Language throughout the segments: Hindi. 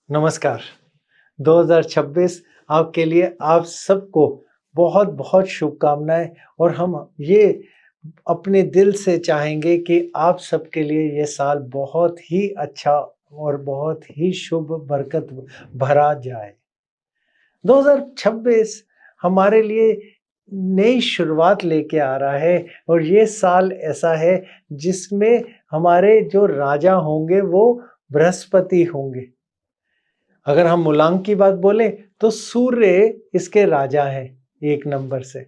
नमस्कार। 2026 आपके लिए आप सबको बहुत बहुत शुभकामनाएं और हम ये अपने दिल से चाहेंगे कि आप सबके लिए ये साल बहुत ही अच्छा और बहुत ही शुभ बरकत भरा जाए। 2026 हमारे लिए नई शुरुआत लेके आ रहा है और ये साल ऐसा है जिसमें हमारे जो राजा होंगे वो बृहस्पति होंगे। अगर हम मूलांक की बात बोलें तो सूर्य इसके राजा हैं 1 नंबर से।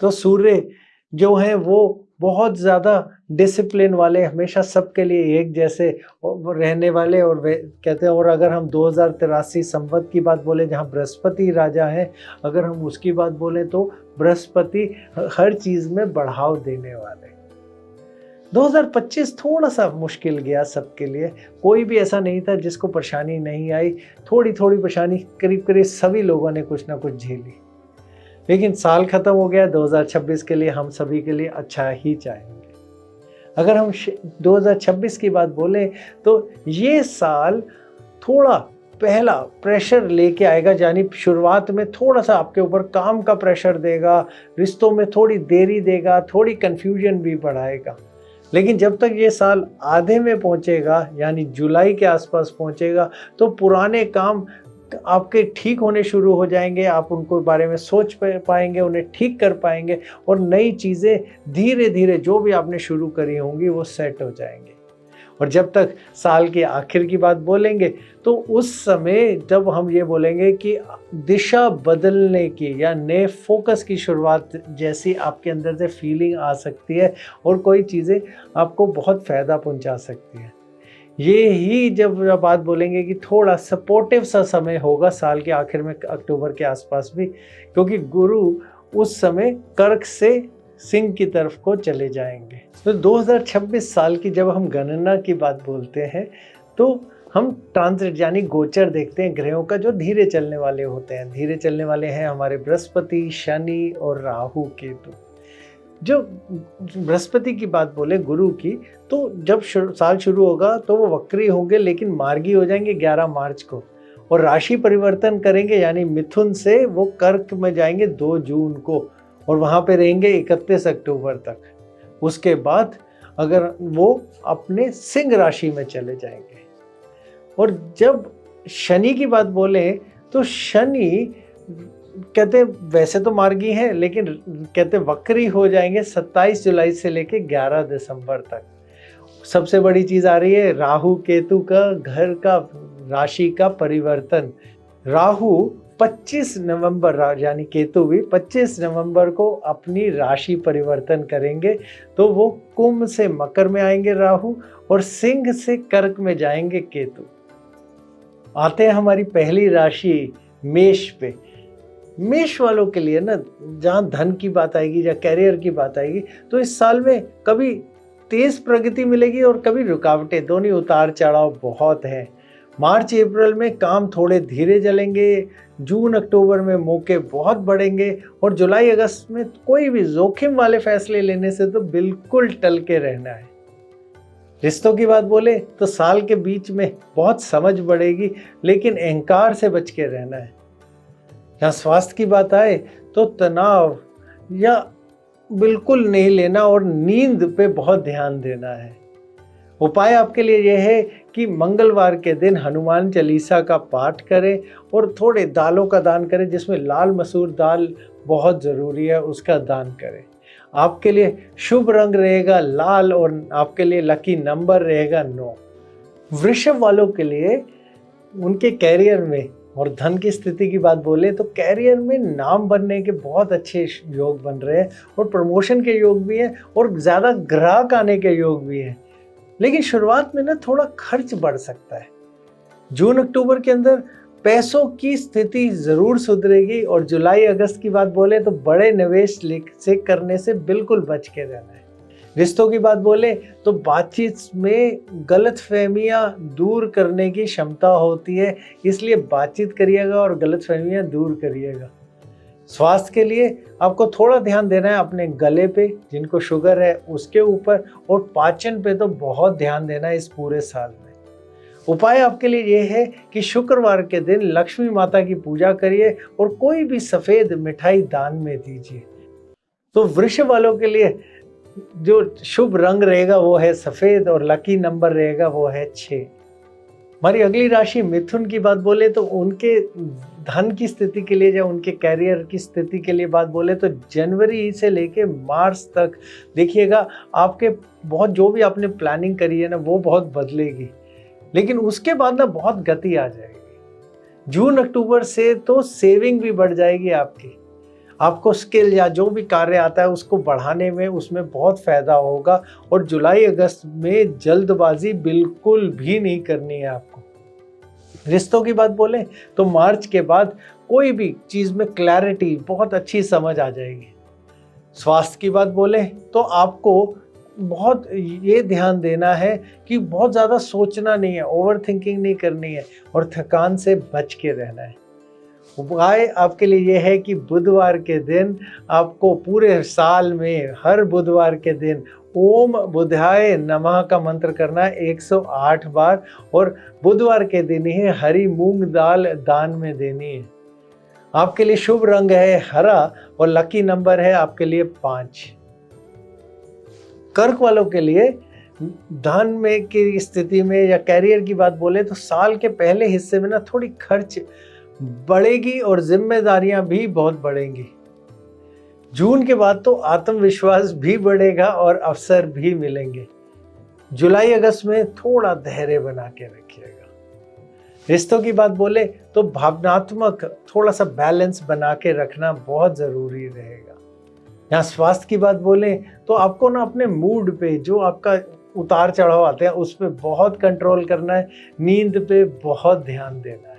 तो सूर्य जो हैं वो बहुत ज़्यादा डिसिप्लिन वाले, हमेशा सबके लिए एक जैसे वो रहने वाले और वे कहते हैं। और अगर हम 2083 संवत की बात बोलें जहाँ बृहस्पति राजा हैं, अगर हम उसकी बात बोलें तो बृहस्पति हर चीज़ में बढ़ाव देने वाले। 2025 थोड़ा-सा मुश्किल गया सबके लिए, कोई भी ऐसा नहीं था जिसको परेशानी नहीं आई। थोड़ी-थोड़ी परेशानी करीब-करीब सभी लोगों ने कुछ ना कुछ झेली। लेकिन साल खत्म हो गया, 2026 के लिए हम सभी के लिए अच्छा ही चाहेंगे। अगर हम 2026 की बात बोलें तो ये साल थोड़ा पहला प्रेशर लेके आएगा, यानी शुरुआत में थोड़ा-सा आपके ऊपर काम का प्रेशर देगा, रिश्तों में थोड़ी देरी देगा, थोड़ी कन्फ्यूजन भी बढ़ाएगा। लेकिन जब तक ये साल आधे में पहुंचेगा, यानी जुलाई के आसपास पहुंचेगा, तो पुराने काम आपके ठीक होने शुरू हो जाएंगे। आप उनको बारे में सोच पाएंगे, उन्हें ठीक कर पाएंगे और नई चीज़ें धीरे धीरे जो भी आपने शुरू करी होंगी वो सेट हो जाएंगे। और जब तक साल के आखिर की बात बोलेंगे तो उस समय जब हम ये बोलेंगे कि दिशा बदलने की या नए फोकस की शुरुआत जैसी आपके अंदर से फीलिंग आ सकती है और कोई चीज़ें आपको बहुत फ़ायदा पहुंचा सकती है। ये ही जब बात बोलेंगे कि थोड़ा सपोर्टिव सा समय होगा साल के आखिर में, अक्टूबर के आसपास भी, क्योंकि गुरु उस समय कर्क से सिंह की तरफ को चले जाएंगे। तो 2026 साल की जब हम गणना की बात बोलते हैं तो हम ट्रांजिट यानी गोचर देखते हैं ग्रहों का, जो धीरे चलने वाले होते हैं। धीरे चलने वाले हैं हमारे बृहस्पति, शनि और राहु केतु। जो बृहस्पति की बात बोले गुरु की, तो जब साल शुरू होगा तो वो वक्री होंगे, लेकिन मार्गी हो जाएंगे 11 मार्च को और राशि परिवर्तन करेंगे, यानी मिथुन से वो कर्क में जाएंगे 2 जून को और वहाँ पे रहेंगे 31 अक्टूबर तक। उसके बाद अगर वो अपने सिंह राशि में चले जाएंगे। और जब शनि की बात बोलें तो शनि कहते हैं वैसे तो मार्गी हैं, लेकिन कहते वक्री हो जाएंगे 27 जुलाई से लेके 11 दिसंबर तक। सबसे बड़ी चीज़ आ रही है राहु केतु का घर का राशि का परिवर्तन। राहु 25 नवंबर यानी केतु भी 25 नवंबर को अपनी राशि परिवर्तन करेंगे, तो वो कुंभ से मकर में आएंगे राहु और सिंह से कर्क में जाएंगे केतु। आते हैं हमारी पहली राशि मेष पे। मेष वालों के लिए ना, जहाँ धन की बात आएगी या कैरियर की बात आएगी, तो इस साल में कभी तेज प्रगति मिलेगी और कभी रुकावटें, दोनों उतार चढ़ाव बहुत हैं। मार्च अप्रैल में काम थोड़े धीरे चलेंगे, जून अक्टूबर में मौके बहुत बढ़ेंगे और जुलाई अगस्त में कोई भी जोखिम वाले फैसले लेने से तो बिल्कुल टल के रहना है। रिश्तों की बात बोले तो साल के बीच में बहुत समझ बढ़ेगी, लेकिन अहंकार से बच के रहना है। यहाँ स्वास्थ्य की बात आए तो तनाव या बिल्कुल नहीं लेना और नींद पे बहुत ध्यान देना है। उपाय आपके लिए यह है कि मंगलवार के दिन हनुमान चालीसा का पाठ करें और थोड़े दालों का दान करें, जिसमें लाल मसूर दाल बहुत ज़रूरी है, उसका दान करें। आपके लिए शुभ रंग रहेगा लाल और आपके लिए लकी नंबर रहेगा 9। वृषभ वालों के लिए उनके कैरियर में और धन की स्थिति की बात बोले तो कैरियर में नाम बनने के बहुत अच्छे योग बन रहे हैं और प्रमोशन के योग भी हैं और ज़्यादा ग्राहक आने के योग भी हैं। लेकिन शुरुआत में ना थोड़ा खर्च बढ़ सकता है। जून अक्टूबर के अंदर पैसों की स्थिति ज़रूर सुधरेगी और जुलाई अगस्त की बात बोले तो बड़े निवेश से करने से बिल्कुल बच के रहना है। रिश्तों की बात बोले तो बातचीत में गलतफहमियां दूर करने की क्षमता होती है, इसलिए बातचीत करिएगा और गलतफहमियां दूर करिएगा। स्वास्थ्य के लिए आपको थोड़ा ध्यान देना है अपने गले पे, जिनको शुगर है उसके ऊपर, और पाचन पे तो बहुत ध्यान देना है इस पूरे साल में। उपाय आपके लिए ये है कि शुक्रवार के दिन लक्ष्मी माता की पूजा करिए और कोई भी सफेद मिठाई दान में दीजिए। तो वृषभ वालों के लिए जो शुभ रंग रहेगा वो है सफेद और लकी नंबर रहेगा वो है 6। हमारी अगली राशि मिथुन की बात बोले तो उनके धन की स्थिति के लिए या उनके कैरियर की स्थिति के लिए बात बोले तो जनवरी से लेके मार्च तक देखिएगा आपके बहुत जो भी आपने प्लानिंग करी है ना वो बहुत बदलेगी, लेकिन उसके बाद ना बहुत गति आ जाएगी। जून अक्टूबर से तो सेविंग भी बढ़ जाएगी आपको स्किल या जो भी कार्य आता है उसको बढ़ाने में उसमें बहुत फायदा होगा। और जुलाई अगस्त में जल्दबाजी बिल्कुल भी नहीं करनी है आपको। रिश्तों की बात बोले तो मार्च के बाद कोई भी चीज़ में क्लैरिटी बहुत अच्छी समझ आ जाएगी। स्वास्थ्य की बात बोले तो आपको बहुत ये ध्यान देना है कि बहुत ज़्यादा सोचना नहीं है, ओवर थिंकिंग नहीं करनी है और थकान से बच के रहना है। उपाय आपके लिए ये है कि बुधवार के दिन आपको पूरे साल में हर बुधवार के दिन ओम बुधाय नमः का मंत्र करना है 108 बार और बुधवार के दिन ही हरी मूंग दाल दान में देनी है। आपके लिए शुभ रंग है हरा और लकी नंबर है आपके लिए 5। कर्क वालों के लिए धन में की स्थिति में या कैरियर की बात बोले तो साल के पहले हिस्से में ना थोड़ी खर्च बढ़ेगी और जिम्मेदारियां भी बहुत बढ़ेंगी। जून के बाद तो आत्मविश्वास भी बढ़ेगा और अवसर भी मिलेंगे। जुलाई अगस्त में थोड़ा धैर्य बना के रखिएगा। रिश्तों की बात बोले तो भावनात्मक थोड़ा सा बैलेंस बना के रखना बहुत ज़रूरी रहेगा। यहाँ स्वास्थ्य की बात बोले तो आपको ना अपने मूड पे जो आपका उतार चढ़ाव आते हैं उस पर बहुत कंट्रोल करना है, नींद पे बहुत ध्यान देना है।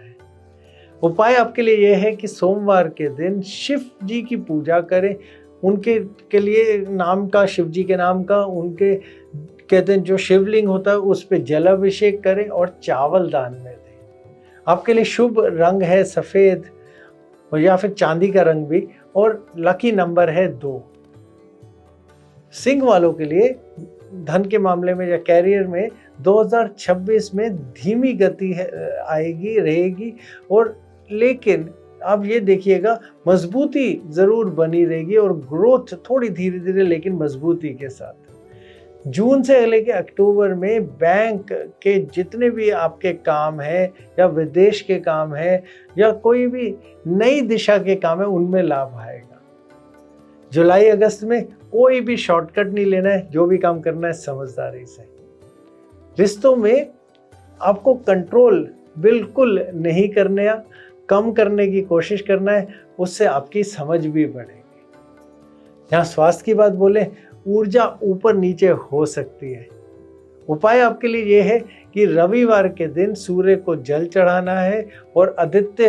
उपाय आपके लिए यह है कि सोमवार के दिन शिव जी की पूजा करें, उनके के लिए नाम का शिव जी के नाम का उनके कहते हैं जो शिवलिंग होता है उस पर जलाभिषेक करें और चावल दान में दें। आपके लिए शुभ रंग है सफ़ेद और या फिर चांदी का रंग भी और लकी नंबर है 2। सिंह वालों के लिए धन के मामले में या कैरियर में 2026 में धीमी गति आएगी रहेगी और लेकिन अब ये देखिएगा मजबूती ज़रूर बनी रहेगी और ग्रोथ थोड़ी धीरे धीरे लेकिन मजबूती के साथ। जून से लेके अक्टूबर में बैंक के जितने भी आपके काम हैं या विदेश के काम हैं या कोई भी नई दिशा के काम है उनमें लाभ आएगा। जुलाई अगस्त में कोई भी शॉर्टकट नहीं लेना है, जो भी काम करना है समझदारी से। रिश्तों में आपको कंट्रोल बिल्कुल नहीं करने, कम करने की कोशिश करना है, उससे आपकी समझ भी बढ़ेगी। यहाँ स्वास्थ्य की बात बोले ऊर्जा ऊपर नीचे हो सकती है। उपाय आपके लिए ये है कि रविवार के दिन सूर्य को जल चढ़ाना है और आदित्य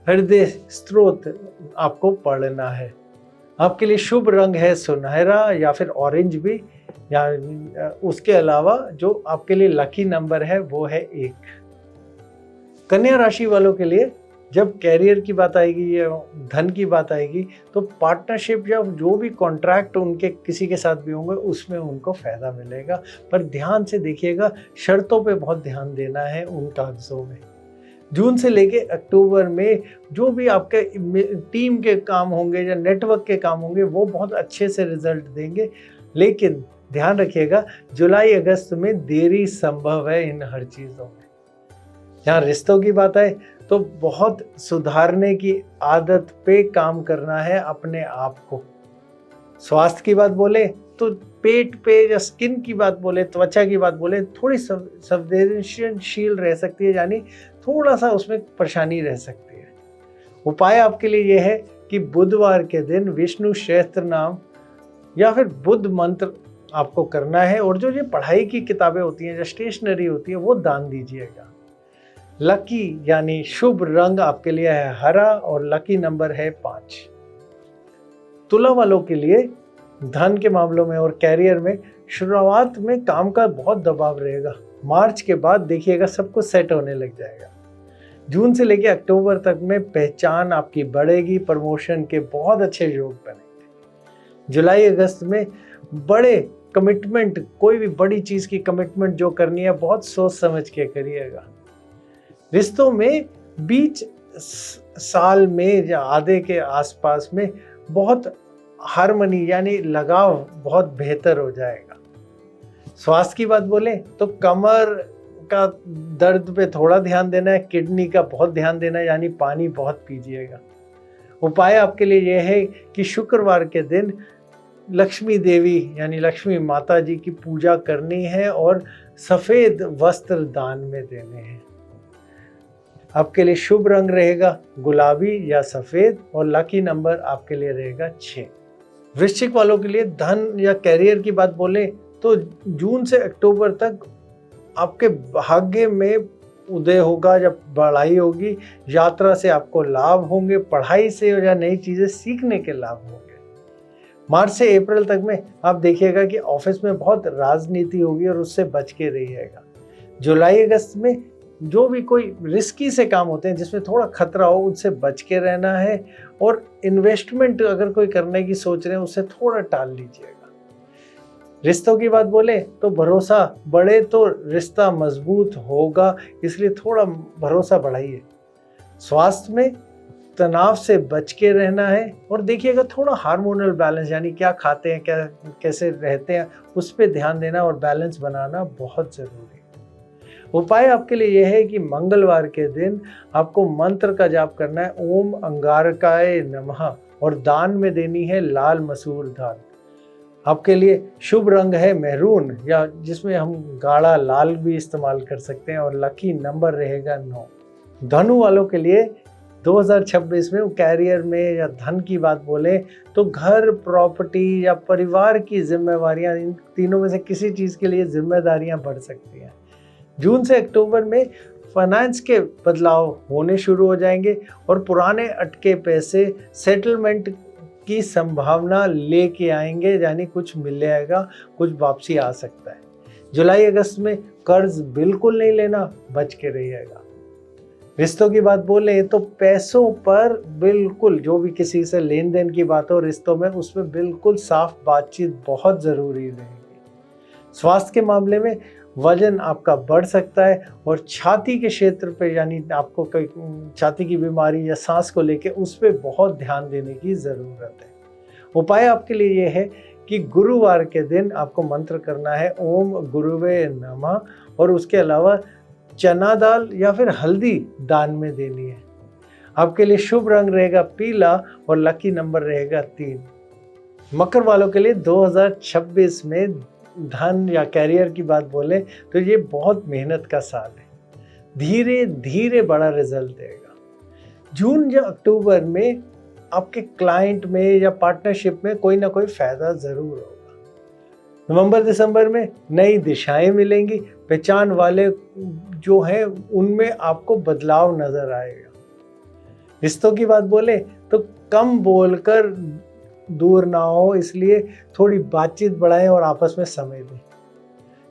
हृदय स्त्रोत आपको पढ़ना है। आपके लिए शुभ रंग है सुनहरा या फिर ऑरेंज भी, या उसके अलावा जो आपके लिए लकी नंबर है वो है 1। कन्या राशि वालों के लिए जब कैरियर की बात आएगी या धन की बात आएगी तो पार्टनरशिप या जो भी कॉन्ट्रैक्ट उनके किसी के साथ भी होंगे उसमें उनको फ़ायदा मिलेगा, पर ध्यान से देखिएगा, शर्तों पे बहुत ध्यान देना है उन कागज़ों में। जून से लेके अक्टूबर में जो भी आपके टीम के काम होंगे या नेटवर्क के काम होंगे वो बहुत अच्छे से रिजल्ट देंगे, लेकिन ध्यान रखिएगा जुलाई अगस्त में देरी संभव है इन हर चीज़ों में। जहाँ रिश्तों की बात आए तो बहुत सुधारने की आदत पे काम करना है अपने आप को। स्वास्थ्य की बात बोले तो पेट पे या स्किन की बात बोले, त्वचा की बात बोले, थोड़ी संवेदनशील रह सकती है, यानी थोड़ा सा उसमें परेशानी रह सकती है। उपाय आपके लिए यह है कि बुधवार के दिन विष्णु सहस्त्र नाम या फिर बुद्ध मंत्र आपको करना है और जो ये पढ़ाई की किताबें होती हैं या स्टेशनरी होती है वो दान दीजिएगा। लकी यानी शुभ रंग आपके लिए है हरा और लकी नंबर है 5। तुला वालों के लिए धन के मामलों में और कैरियर में शुरुआत में काम का बहुत दबाव रहेगा, मार्च के बाद देखिएगा सब कुछ सेट होने लग जाएगा। जून से लेकर अक्टूबर तक में पहचान आपकी बढ़ेगी, प्रमोशन के बहुत अच्छे योग बनेंगे। जुलाई अगस्त में बड़े कमिटमेंट, कोई भी बड़ी चीज़ की कमिटमेंट जो करनी है बहुत सोच समझ के करिएगा। रिश्तों में बीच साल में या आधे के आसपास में बहुत हार्मनी यानी लगाव बहुत बेहतर हो जाएगा। स्वास्थ्य की बात बोलें तो कमर का दर्द पे थोड़ा ध्यान देना है, किडनी का बहुत ध्यान देना है, यानी पानी बहुत पीजिएगा। उपाय आपके लिए यह है कि शुक्रवार के दिन लक्ष्मी देवी यानी लक्ष्मी माता जी की पूजा करनी है और सफ़ेद वस्त्र दान में देने हैं। आपके लिए शुभ रंग रहेगा गुलाबी या सफ़ेद और लकी नंबर आपके लिए रहेगा 6। वृश्चिक वालों के लिए धन या कैरियर की बात बोलें तो जून से अक्टूबर तक आपके भाग्य में उदय होगा, जब बढ़ाई होगी, यात्रा से आपको लाभ होंगे, पढ़ाई से या नई चीज़ें सीखने के लाभ होंगे। मार्च से अप्रैल तक में आप देखिएगा कि ऑफिस में बहुत राजनीति होगी और उससे बच के रहिएगा। जुलाई अगस्त में जो भी कोई रिस्की से काम होते हैं जिसमें थोड़ा खतरा हो, उनसे बच के रहना है और इन्वेस्टमेंट अगर कोई करने की सोच रहे हैं उससे थोड़ा टाल लीजिएगा। रिश्तों की बात बोले तो भरोसा बढ़े तो रिश्ता मजबूत होगा, इसलिए थोड़ा भरोसा बढ़ाइए। स्वास्थ्य में तनाव से बच के रहना है और देखिएगा थोड़ा हार्मोनल बैलेंस यानी क्या खाते हैं, क्या कैसे रहते हैं, उस पर ध्यान देना और बैलेंस बनाना बहुत ज़रूरी है। उपाय आपके लिए यह है कि मंगलवार के दिन आपको मंत्र का जाप करना है, ओम अंगारकाय नमः, और दान में देनी है लाल मसूर दाल। आपके लिए शुभ रंग है मैरून या जिसमें हम गाढ़ा लाल भी इस्तेमाल कर सकते हैं और लकी नंबर रहेगा 9। धनु वालों के लिए 2026 में कैरियर में या धन की बात बोले तो घर, प्रॉपर्टी या परिवार की जिम्मेवारियां, इन तीनों में से किसी चीज़ के लिए जिम्मेदारियां बढ़ सकती हैं। जून से अक्टूबर में फाइनेंस के बदलाव होने शुरू हो जाएंगे और पुराने अटके पैसे सेटलमेंट की संभावना लेके आएंगे, यानी कुछ मिलेगा, कुछ वापसी आ सकता है। जुलाई अगस्त में कर्ज बिल्कुल नहीं लेना, बच के रहिएगा। रिश्तों की बात बोले तो पैसों पर बिल्कुल, जो भी किसी से लेन देन की बात हो रिश्तों में, उसमें बिल्कुल साफ बातचीत बहुत ज़रूरी रहेगी। स्वास्थ्य के मामले में वजन आपका बढ़ सकता है और छाती के क्षेत्र पे यानी आपको कोई छाती की बीमारी या सांस को लेके उस पर बहुत ध्यान देने की ज़रूरत है। उपाय आपके लिए ये है कि गुरुवार के दिन आपको मंत्र करना है ओम गुरुवे नमः और उसके अलावा चना दाल या फिर हल्दी दान में देनी है। आपके लिए शुभ रंग रहेगा पीला और लकी नंबर रहेगा 3। मकर वालों के लिए 2026 में धन या कैरियर की बात बोले तो ये बहुत मेहनत का साल है, धीरे धीरे बड़ा रिजल्ट देगा। जून या अक्टूबर में आपके क्लाइंट में या पार्टनरशिप में कोई ना कोई फायदा जरूर होगा। नवंबर दिसंबर में नई दिशाएं मिलेंगी, पहचान वाले जो हैं उनमें आपको बदलाव नजर आएगा। रिश्तों की बात बोले तो कम बोलकर दूर ना हो, इसलिए थोड़ी बातचीत बढ़ाएं और आपस में समय दें।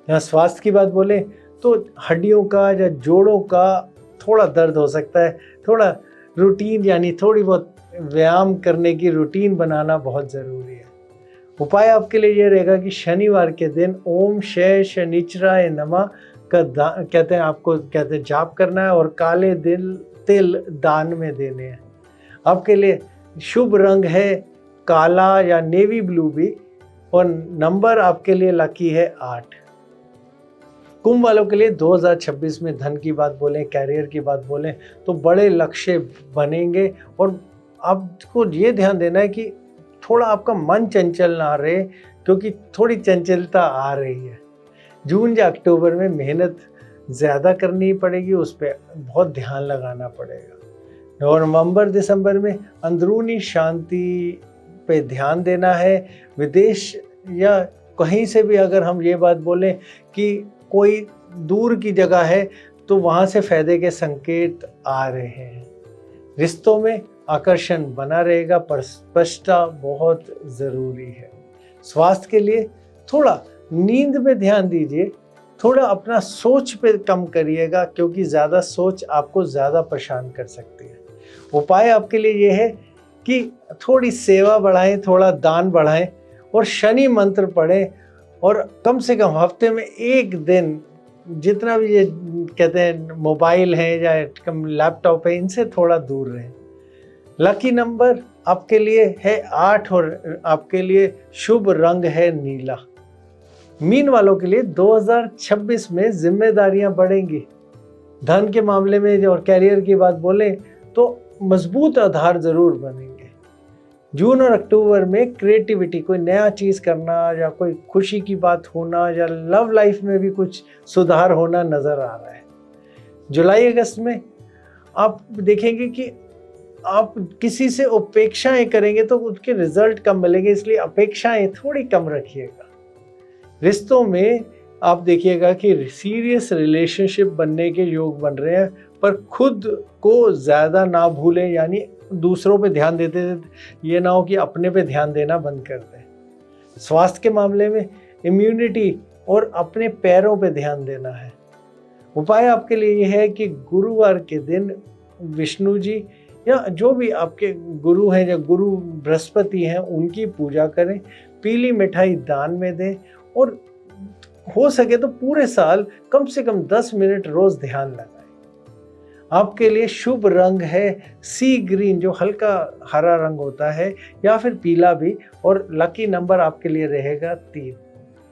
यहाँ स्वास्थ्य की बात बोले तो हड्डियों का या जोड़ों का थोड़ा दर्द हो सकता है, थोड़ा रूटीन यानी थोड़ी बहुत व्यायाम करने की रूटीन बनाना बहुत ज़रूरी है। उपाय आपके लिए ये रहेगा कि शनिवार के दिन ओम शय शनिचराय नमः का कहते हैं जाप करना है और काले तिल दान में देने हैं। आपके लिए शुभ रंग है काला या नेवी ब्लू भी और नंबर आपके लिए लकी है 8। कुंभ वालों के लिए 2026 में धन की बात बोलें, कैरियर की बात बोलें तो बड़े लक्ष्य बनेंगे और आपको ये ध्यान देना है कि थोड़ा आपका मन चंचल ना रहे, क्योंकि थोड़ी चंचलता आ रही है। जून या अक्टूबर में मेहनत ज़्यादा करनी पड़ेगी, उस पर बहुत ध्यान लगाना पड़ेगा। और नवंबर दिसंबर में अंदरूनी शांति पे ध्यान देना है। विदेश या कहीं से भी अगर हम ये बात बोलें कि कोई दूर की जगह है तो वहाँ से फायदे के संकेत आ रहे हैं। रिश्तों में आकर्षण बना रहेगा, पर स्पष्टता बहुत ज़रूरी है। स्वास्थ्य के लिए थोड़ा नींद पे ध्यान दीजिए, थोड़ा अपना सोच पे कम करिएगा, क्योंकि ज़्यादा सोच आपको ज़्यादा परेशान कर सकती है। उपाय आपके लिए ये है कि थोड़ी सेवा बढ़ाएं, थोड़ा दान बढ़ाएं और शनि मंत्र पढ़ें और कम से कम हफ्ते में एक दिन जितना भी ये कहते हैं मोबाइल है या लैपटॉप है, इनसे थोड़ा दूर रहें। लकी नंबर आपके लिए है 8 और आपके लिए शुभ रंग है नीला। मीन वालों के लिए 2026 में जिम्मेदारियां बढ़ेंगी। धन के मामले में और कैरियर की बात बोलें तो मजबूत आधार जरूर बनेंगे। जून और अक्टूबर में क्रिएटिविटी, कोई नया चीज़ करना या कोई खुशी की बात होना या लव लाइफ में भी कुछ सुधार होना नज़र आ रहा है। जुलाई अगस्त में आप देखेंगे कि आप किसी से अपेक्षाएं करेंगे तो उसके रिजल्ट कम मिलेंगे, इसलिए अपेक्षाएं थोड़ी कम रखिएगा। रिश्तों में आप देखिएगा कि सीरियस रिलेशनशिप बनने के योग बन रहे हैं, पर खुद को ज़्यादा ना भूलें, यानी दूसरों पे ध्यान देते ये ना हो कि अपने पे ध्यान देना बंद कर दें। स्वास्थ्य के मामले में इम्यूनिटी और अपने पैरों पे ध्यान देना है। उपाय आपके लिए ये है कि गुरुवार के दिन विष्णु जी या जो भी आपके गुरु हैं या गुरु बृहस्पति हैं उनकी पूजा करें, पीली मिठाई दान में दें और हो सके तो पूरे साल कम से कम 10 मिनट रोज ध्यान लगाएं। आपके लिए शुभ रंग है सी ग्रीन, जो हल्का हरा रंग होता है, या फिर पीला भी, और लकी नंबर आपके लिए रहेगा 3।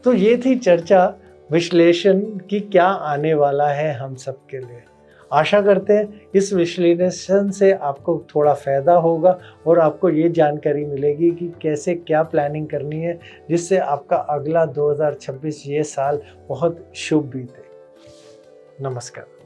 तो ये थी चर्चा विश्लेषण की क्या आने वाला है हम सबके लिए। आशा करते हैं इस विश्लेषण से आपको थोड़ा फ़ायदा होगा और आपको ये जानकारी मिलेगी कि कैसे क्या प्लानिंग करनी है जिससे आपका अगला 2026 ये साल बहुत शुभ बीते। नमस्कार।